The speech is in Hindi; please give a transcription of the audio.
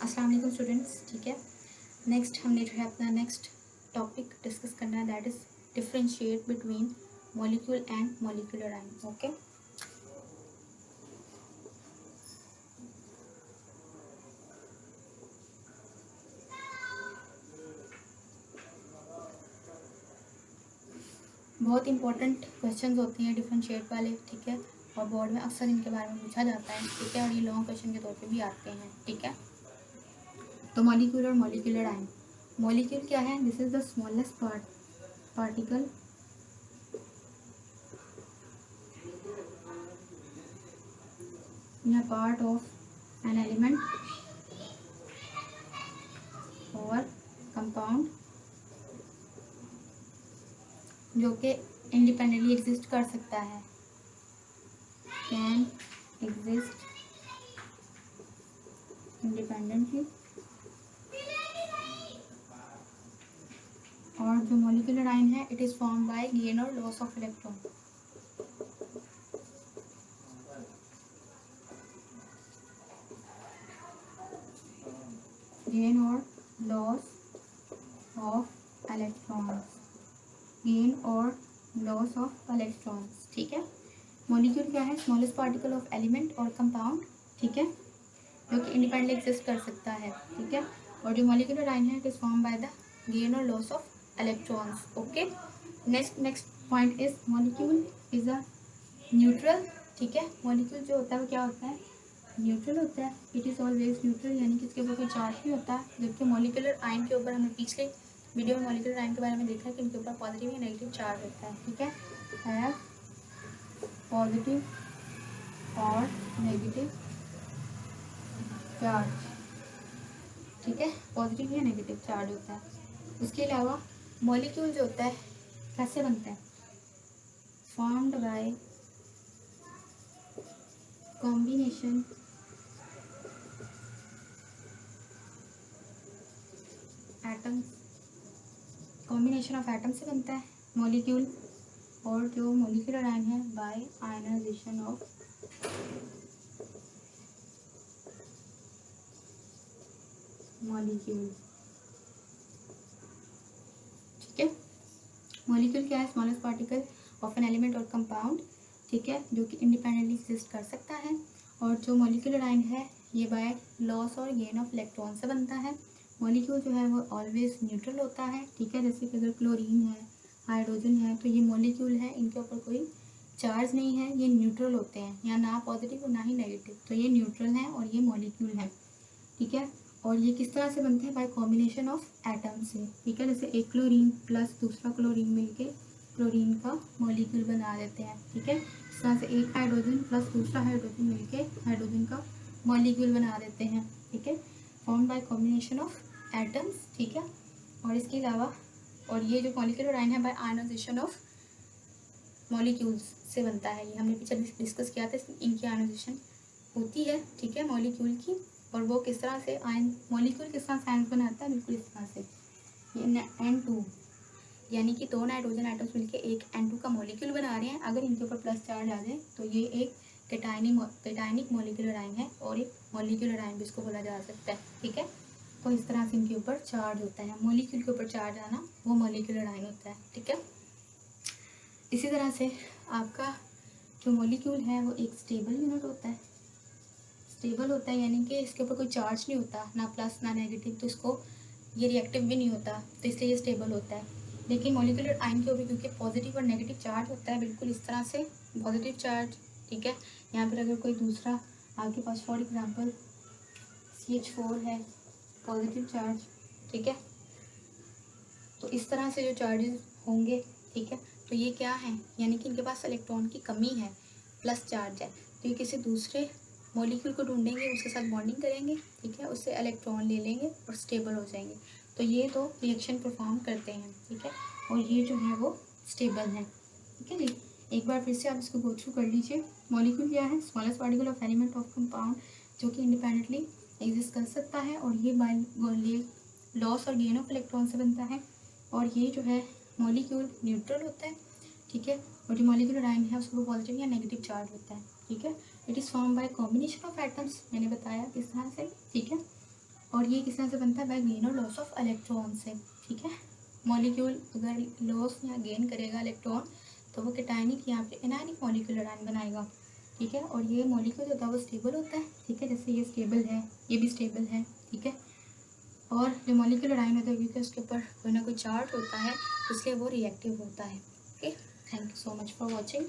अस्सलाम वालेकुम स्टूडेंट्स। ठीक है, नेक्स्ट हमने जो है अपना नेक्स्ट टॉपिक डिस्कस करना है, that is differentiate between molecule and molecular ion. Okay, बहुत इंपॉर्टेंट क्वेश्चंस होते हैं डिफरेंशिएट वाले। ठीक है, और बोर्ड में अक्सर इनके बारे में पूछा जाता है। ठीक है, और ये लॉन्ग क्वेश्चन के तौर पे भी आते हैं। ठीक है, तो मॉलिक्यूल और मॉलिक्यूलर आयन। मॉलिक्यूल क्या है? This is the smallest particle in a part of an element और कंपाउंड जो कि इंडिपेंडेंटली एग्जिस्ट कर सकता है, कैन एग्जिस्ट इंडिपेंडेंटली। और जो मॉलिक्यूलर आयन है, it is form bye gain और लॉस ऑफ इलेक्ट्रॉन। गेन और लॉस ऑफ इलेक्ट्रॉन्स, गेन और लॉस ऑफ इलेक्ट्रॉन्स। ठीक है, मॉलिक्यूल क्या है? स्मॉलेस्ट पार्टिकल ऑफ एलिमेंट और कंपाउंड। ठीक है, जो कि इंडिपेंडेंटली एग्जिस्ट कर सकता है। ठीक है, और जो मॉलिक्यूलर आयन है, it is form by the gain और loss of electrons. Okay, next point is molecule is a neutral. ठीक है, मॉलिक्यूल जो होता है वो क्या होता है? न्यूट्रल होता है। इट इज़ ऑलवेज न्यूट्रल, यानी कि इसके ऊपर कोई चार्ज नहीं होता। जबकि मॉलिक्यूलर आयन के ऊपर हमने पिछले वीडियो में मॉलिक्यूलर आयन के बारे में देखा है कि इनके ऊपर पॉजिटिव या नेगेटिव चार्ज होता है। ठीक है, हैव पॉजिटिव और नेगेटिव चार्ज। ठीक है, पॉजिटिव या नेगेटिव चार्ज होता है। उसके अलावा मॉलिक्यूल जो होता है कैसे बनता है? Formed by combination atoms, combination of atom से बनता है मॉलिक्यूल। और जो मॉलिक्यूलर आयन है, बाय आयनाइजेशन ऑफ मॉलिक्यूल। ठीक है, मॉलिक्यूल क्या है? Smallest particle of an element और कंपाउंड। ठीक है, जो कि इंडिपेंडेंटली एग्जिस्ट कर सकता है। और जो मॉलिक्यूलर आयन है, ये बाय लॉस और गेन ऑफ इलेक्ट्रॉन से बनता है। मॉलिक्यूल जो है वो ऑलवेज न्यूट्रल होता है। ठीक है, जैसे कि अगर क्लोरीन है, हाइड्रोजन है, तो ये मॉलिक्यूल है, इनके ऊपर कोई चार्ज नहीं है, ये न्यूट्रल होते हैं, या ना पॉजिटिव और ना ही नेगेटिव, तो ये न्यूट्रल हैं और ये मॉलिक्यूल है। ठीक है, और ये किस तरह से बनते हैं? बाय कॉम्बिनेशन ऑफ एटम से। ठीक है, जैसे एक क्लोरीन प्लस दूसरा क्लोरीन मिलके क्लोरीन का मॉलिक्यूल बना देते हैं। ठीक है, इस तरह से एक हाइड्रोजन प्लस दूसरा हाइड्रोजन मिलके हाइड्रोजन का मॉलिक्यूल बना देते हैं। ठीक है, form by combination of atoms. ठीक है, और इसके अलावा और ये जो मॉलिक्यूलर आयन है, बाय आयनाइजेशन ऑफ मॉलिक्यूल्स से बनता है। ये हमने पीछे डिस्कस किया था, इनकी आयनाइजेशन होती है। ठीक है, मॉलिक्यूल की, और वो किस तरह से आयन, मॉलिक्यूल किस तरह से आयन बनाता है? बिल्कुल इस तरह से, ये N2, यानी कि दो नाइट्रोजन आइटम्स मिलकर एक N2 का मॉलिक्यूल बना रहे हैं। अगर इनके ऊपर प्लस चार्ज आ जाए तो ये एक कैटायनिक मॉलिक्यूलर आयन है, और एक मॉलिक्यूलर आयन भी इसको बोला जा सकता है। ठीक है, तो इस तरह से इनके ऊपर चार्ज होता है। मॉलिक्यूल के ऊपर चार्ज आना वो मॉलिक्यूलर आयन होता है। ठीक है, इसी तरह से आपका जो मॉलिक्यूल है वो एक स्टेबल यूनिट होता है। स्टेबल होता है यानी कि इसके ऊपर कोई चार्ज नहीं होता, ना प्लस ना नेगेटिव, तो इसको ये रिएक्टिव भी नहीं होता, तो इसलिए ये स्टेबल होता है। लेकिन मॉलिक्यूलर आयन के ऊपर क्योंकि पॉजिटिव और नेगेटिव चार्ज होता है, बिल्कुल इस तरह से पॉजिटिव चार्ज। ठीक है, यहाँ पर अगर कोई दूसरा आपके पास फॉर एग्जांपल CH4 है, पॉजिटिव चार्ज। ठीक है, तो इस तरह से जो चार्जेस होंगे, ठीक है, तो ये क्या है? यानी कि इनके पास इलेक्ट्रॉन की कमी है, प्लस चार्ज है, तो ये किसी दूसरे मॉलिक्यूल को ढूंढेंगे, उसके साथ बॉन्डिंग करेंगे। ठीक है, उससे इलेक्ट्रॉन ले लेंगे और स्टेबल हो जाएंगे। तो ये दो रिएक्शन परफॉर्म करते हैं। ठीक है, और ये जो है वो स्टेबल है। ठीक है जी, एक बार फिर से आप इसको गो थ्रू कर लीजिए। मॉलिक्यूल क्या है? Smallest particle of element of compound, जो कि इंडिपेंडेंटली एग्जिस्ट कर सकता है, और ये बाय लॉस और गेन ऑफ इलेक्ट्रॉन से बनता है। और ये जो है मॉलिक्यूल न्यूट्रल होता है। ठीक है, और जो मॉलिक्यूलर आयन है उसको पॉजिटिव या नेगेटिव चार्ज होता है। ठीक है, it is form by combination of atoms, मैंने बताया किस तरह से। ठीक है, और और ये किस तरह से बनता है, बाय गेन और लॉस ऑफ इलेक्ट्रॉन से। ठीक है, मॉलिक्यूल अगर लॉस या गेन करेगा इलेक्ट्रॉन तो वो कैटायनिक यहाँ पे एनायनिक मॉलिक्यूलर आयन बनाएगा। ठीक है, और ये मॉलिक्यूल होता है वो स्टेबल होता है। ठीक है, जैसे ये स्टेबल है, ये भी स्टेबल है। ठीक है, और जो मॉलिक्यूलर आयन होता है क्योंकि उसके ऊपर कोई ना कोई चार्ज होता है इसलिए वो रिएक्टिव होता है। Okay, thank you so much for watching.